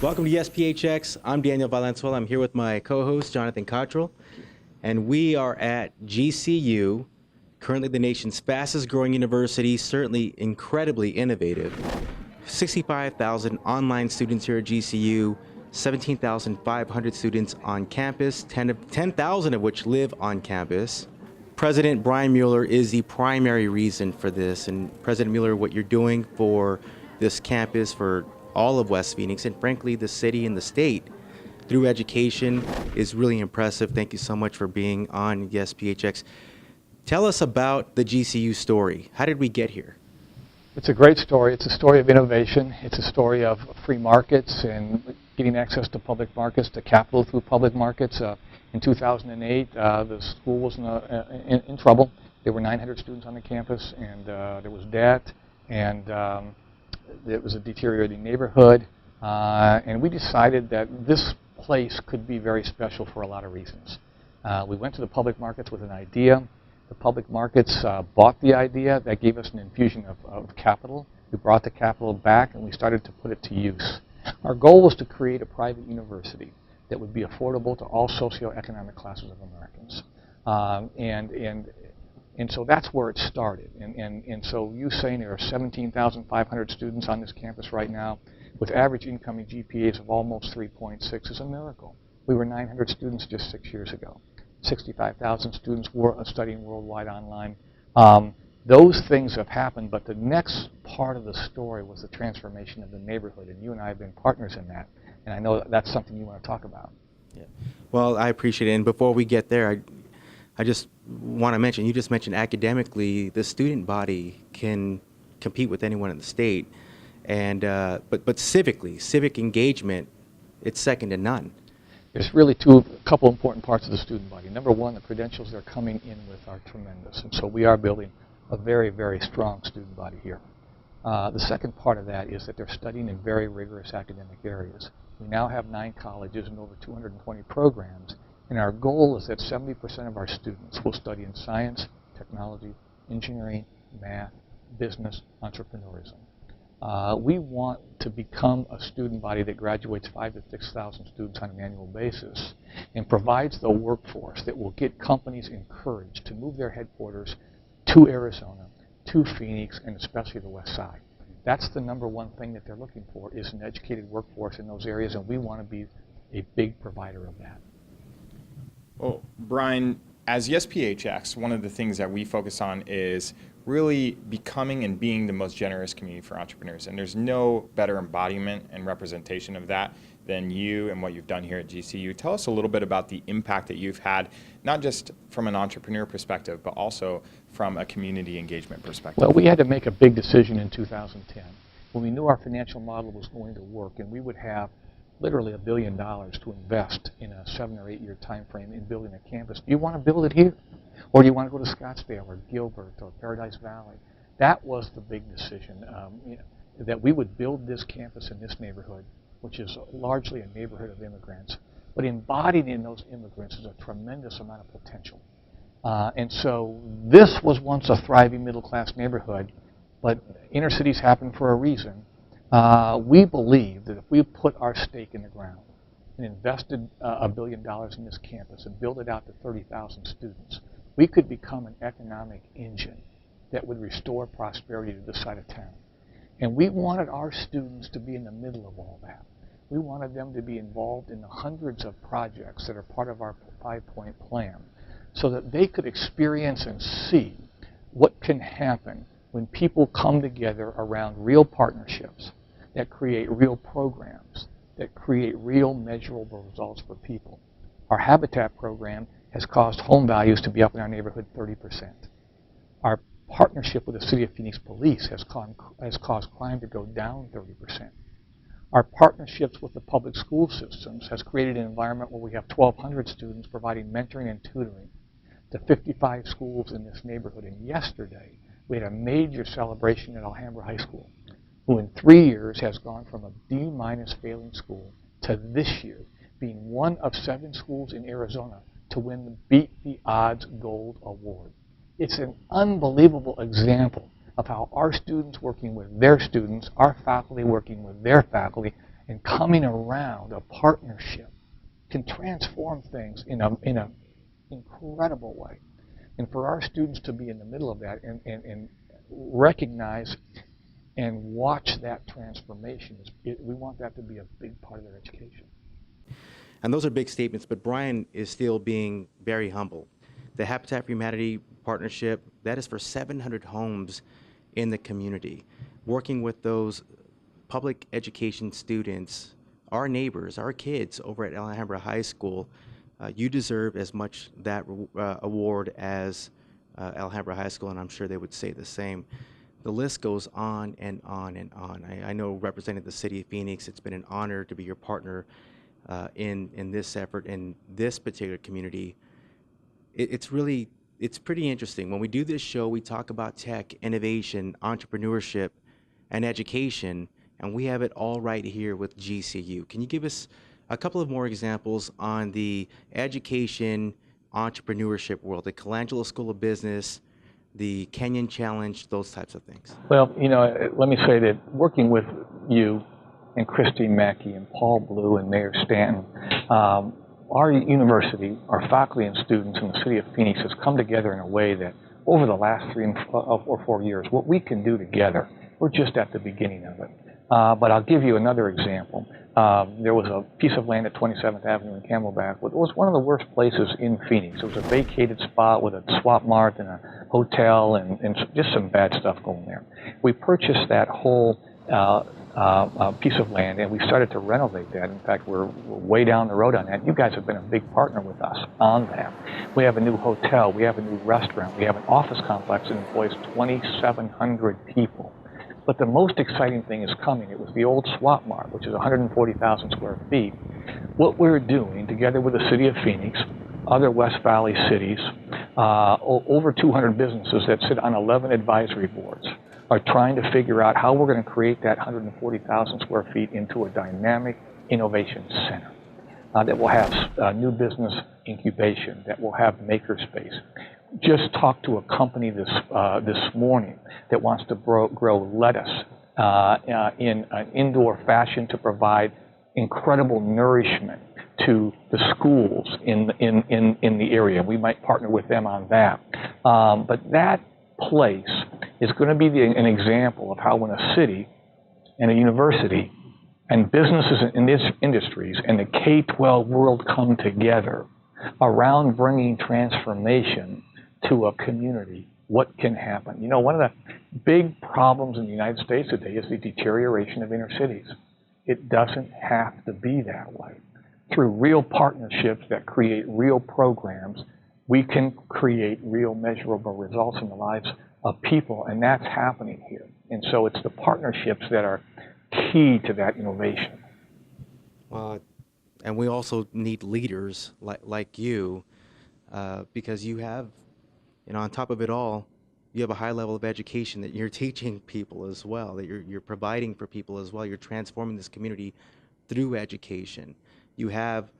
Welcome to SPHX. I'm Daniel Valenzuela. I'm here with my co-host, Jonathan Cottrell, and we are at GCU, currently the nation's fastest growing university, certainly incredibly innovative. 65,000 online students here at GCU, 17,500 students on campus, 10,000 of which live on campus. President Brian Mueller is the primary reason for this. And President Mueller, what you're doing for this campus, for all of West Phoenix, and frankly, the city and the state, through education is really impressive. Thank you so much for being on Yes PHX. Tell us about the GCU story. How did we get here? It's a great story. It's a story of innovation. It's a story of free markets and getting access to public markets, to capital through public markets. In 2008, the school was in trouble. There were 900 students on the campus, and there was debt, and it was a deteriorating neighborhood. And we decided that this place could be very special for a lot of reasons. We went to the public markets with an idea. The public markets bought the idea. That gave us an infusion of capital. We brought the capital back, and we started to put it to use. Our goal was to create a private university that would be affordable to all socioeconomic classes of Americans. And so that's where it started. And so you saying there are 17,500 students on this campus right now with average incoming GPAs of almost 3.6 is a miracle. We were 900 students just 6 years ago. 65,000 students were studying worldwide online. Those things have happened, but the next part of the story was the transformation of the neighborhood, and you and I have been partners in that, and I know that's something you want to talk about. Yeah. Well, I appreciate it, and before we get there, I just want to mention, you just mentioned academically, the student body can compete with anyone in the state, and but civically, civic engagement, it's second to none. There's really a couple important parts of the student body. Number one, the credentials they're coming in with are tremendous, and so we are building a very, very strong student body here. The second part of that is that they're studying in very rigorous academic areas. We now have 9 colleges and over 220 programs, and our goal is that 70% of our students will study in science, technology, engineering, math, business, entrepreneurism. We want to become a student body that graduates 5,000 to 6,000 students on an annual basis and provides the workforce that will get companies encouraged to move their headquarters to Arizona, to Phoenix, and especially the West Side. That's the number one thing that they're looking for, is an educated workforce in those areas, and we want to be a big provider of that. Well, Brian, as Yes PHX, one of the things that we focus on is really becoming and being the most generous community for entrepreneurs. And there's no better embodiment and representation of that than you and what you've done here at GCU. Tell us a little bit about the impact that you've had, not just from an entrepreneur perspective, but also from a community engagement perspective. Well, we had to make a big decision in 2010 when we knew our financial model was going to work and we would have literally $1 billion to invest in a 7 or 8 year time frame in building a campus. Do you want to build it here? Or do you want to go to Scottsdale or Gilbert or Paradise Valley? That was the big decision, that we would build this campus in this neighborhood, which is largely a neighborhood of immigrants. But embodied in those immigrants is a tremendous amount of potential. And so this was once a thriving middle-class neighborhood, but inner cities happen for a reason. We believe that if we put our stake in the ground and invested $1 billion in this campus and built it out to 30,000 students, we could become an economic engine that would restore prosperity to this side of town. And we wanted our students to be in the middle of all that. We wanted them to be involved in the hundreds of projects that are part of our 5-point plan so that they could experience and see what can happen when people come together around real partnerships that create real programs, that create real measurable results for people. Our Habitat program has caused home values to be up in our neighborhood 30%. Our partnership with the City of Phoenix Police has caused crime to go down 30%. Our partnerships with the public school systems has created an environment where we have 1,200 students providing mentoring and tutoring to 55 schools in this neighborhood. And yesterday, we had a major celebration at Alhambra High School, who in 3 years has gone from a D- failing school to this year being one of 7 schools in Arizona to win the Beat the Odds Gold Award. It's an unbelievable example of how our students working with their students, our faculty working with their faculty, And coming around a partnership can transform things in a incredible way. And for our students to be in the middle of that and recognize and watch that transformation, we want that to be a big part of their education. And those are big statements, but Brian is still being very humble. The Habitat for Humanity partnership, that is for 700 homes in the community. Working with those public education students, our neighbors, our kids over at Alhambra High School, you deserve as much that award as Alhambra High School, and I'm sure they would say the same. The list goes on and on and on. I know representing the city of Phoenix, it's been an honor to be your partner in this effort in this particular community. It's pretty interesting. When we do this show, we talk about tech, innovation, entrepreneurship, and education, and we have it all right here with GCU. Can you give us a couple of more examples on the education, entrepreneurship world, the Colangelo School of Business, the Kenyon Challenge, those types of things? Well, let me say that working with you and Christine Mackey and Paul Blue and Mayor Stanton, our university, our faculty and students in the city of Phoenix has come together in a way that over the last 3 or 4 years, what we can do together, we're just at the beginning of it. But I'll give you another example. There was a piece of land at 27th Avenue in Camelback. It was one of the worst places in Phoenix. It was a vacated spot with a swap mart and a hotel and just some bad stuff going there. We purchased that whole piece of land and we started to renovate that. In fact, we're way down the road on that. You guys have been a big partner with us on that. We have a new hotel. We have a new restaurant. We have an office complex that employs 2,700 people. But the most exciting thing is coming. It was the old swap mart, which is 140,000 square feet. What we're doing, together with the city of Phoenix, other West Valley cities, over 200 businesses that sit on 11 advisory boards, are trying to figure out how we're going to create that 140,000 square feet into a dynamic innovation center that will have new business incubation, that will have makerspace. Just talked to a company this morning that wants to grow lettuce in an indoor fashion to provide incredible nourishment to the schools in the area. We might partner with them on that. But that place is going to be an example of how when a city and a university and businesses in these industries and the K-12 world come together around bringing transformation to a community, what can happen? One of the big problems in the United States today is the deterioration of inner cities. It doesn't have to be that way. Through real partnerships that create real programs, we can create real measurable results in the lives of people, and that's happening here. And so it's the partnerships that are key to that innovation. And we also need leaders like you, because you have, on top of it all, you have a high level of education that you're teaching people as well, that you're providing for people as well. You're transforming this community through education. You have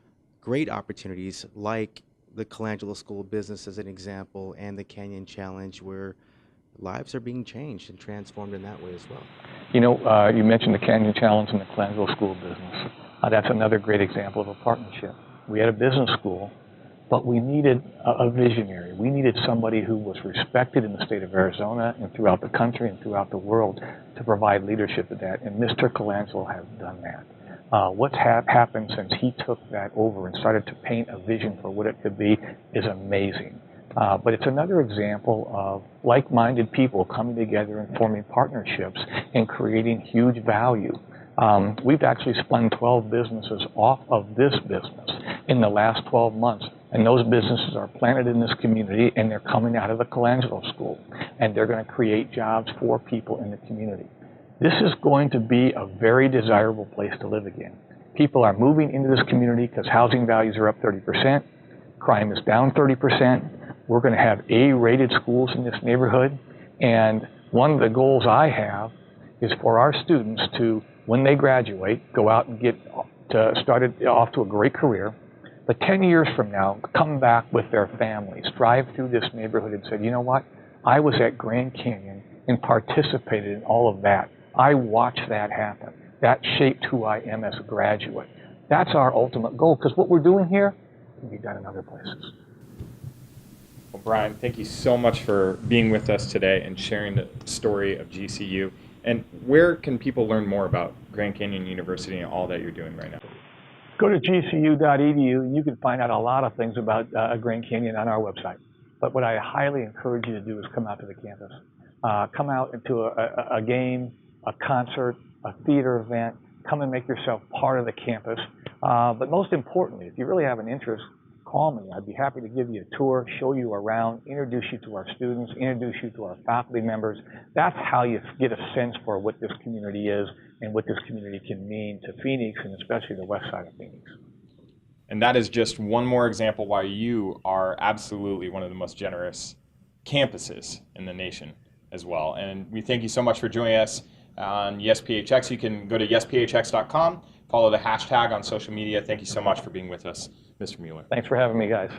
great opportunities like the Colangelo School of Business as an example, and the Kenyon Challenge, where lives are being changed and transformed in that way as well. You mentioned the Kenyon Challenge and the Colangelo School of Business. That's another great example of a partnership. We had a business school, but we needed a visionary. We needed somebody who was respected in the state of Arizona and throughout the country and throughout the world to provide leadership to that, and Mr. Colangelo has done that. What's happened since he took that over and started to paint a vision for what it could be is amazing. But it's another example of like-minded people coming together and forming partnerships and creating huge value. We've actually spun 12 businesses off of this business in the last 12 months. And those businesses are planted in this community, and they're coming out of the Colangelo School. And they're going to create jobs for people in the community. This is going to be a very desirable place to live again. People are moving into this community because housing values are up 30%. Crime is down 30%. We're going to have A-rated schools in this neighborhood. And one of the goals I have is for our students to, when they graduate, go out and get started off to a great career. But 10 years from now, come back with their families, drive through this neighborhood and say, you know what? I was at Grand Canyon and participated in all of that. I watched that happen. that shaped who I am as a graduate. That's our ultimate goal, because what we're doing here can be done in other places. Well, Brian, thank you so much for being with us today and sharing the story of GCU. And where can people learn more about Grand Canyon University and all that you're doing right now? Go to gcu.edu and you can find out a lot of things about Grand Canyon on our website. But what I highly encourage you to do is come out to the campus. Come out into a game, a concert, a theater event. Come and make yourself part of the campus. But most importantly, if you really have an interest, call me. I'd be happy to give you a tour, show you around, introduce you to our students, introduce you to our faculty members. That's how you get a sense for what this community is and what this community can mean to Phoenix, and especially the west side of Phoenix. And that is just one more example why you are absolutely one of the most generous campuses in the nation as well. And we thank you so much for joining us on YesPHX. You can go to yesphx.com, follow the hashtag on social media. Thank you so much for being with us, Mr. Mueller. Thanks for having me, guys.